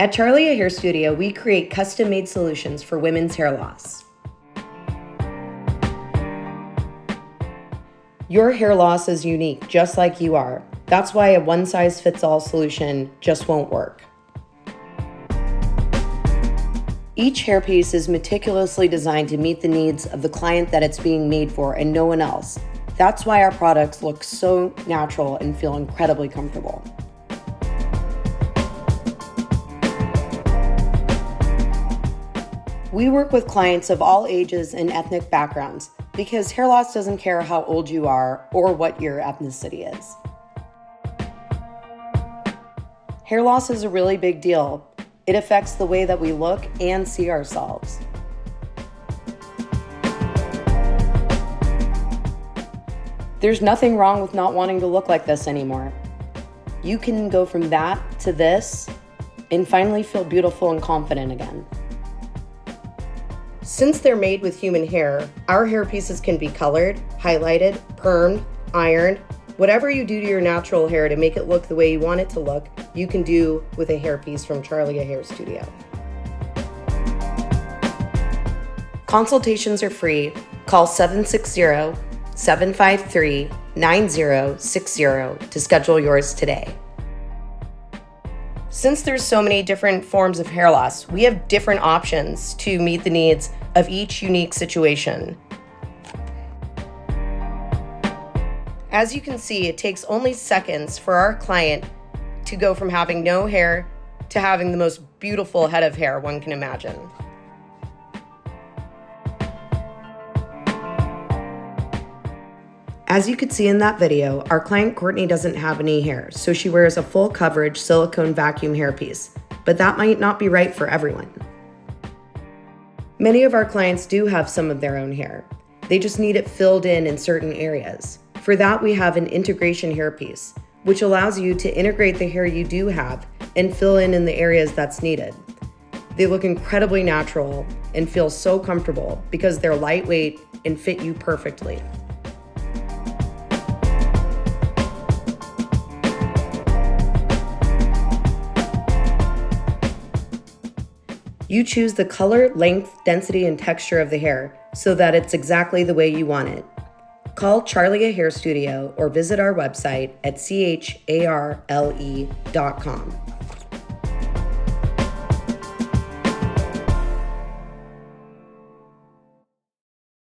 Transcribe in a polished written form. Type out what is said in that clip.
At Charle-A Hair Studio, we create custom-made solutions for women's hair loss. Your hair loss is unique, just like you are. That's why a one-size-fits-all solution just won't work. Each hairpiece is meticulously designed to meet the needs of the client that it's being made for and no one else. That's why our products look so natural and feel incredibly comfortable. We work with clients of all ages and ethnic backgrounds because hair loss doesn't care how old you are or what your ethnicity is. Hair loss is a really big deal. It affects the way that we look and see ourselves. There's nothing wrong with not wanting to look like this anymore. You can go from that to this and finally feel beautiful and confident again. Since they're made with human hair, our hair pieces can be colored, highlighted, permed, ironed. Whatever you do to your natural hair to make it look the way you want it to look, you can do with a hairpiece from Charle-A Hair Studio. Consultations are free. Call 760-753-9060 to schedule yours today. Since there's so many different forms of hair loss, we have different options to meet the needs of each unique situation. As you can see, it takes only seconds for our client to go from having no hair to having the most beautiful head of hair one can imagine. As you could see in that video, our client Courtney doesn't have any hair, so she wears a full coverage silicone vacuum hairpiece, but that might not be right for everyone. Many of our clients do have some of their own hair. They just need it filled in certain areas. For that, we have an integration hairpiece, which allows you to integrate the hair you do have and fill in the areas that's needed. They look incredibly natural and feel so comfortable because they're lightweight and fit you perfectly. You choose the color, length, density, and texture of the hair so that it's exactly the way you want it. Call Charle-A Hair Studio or visit our website at charle.com.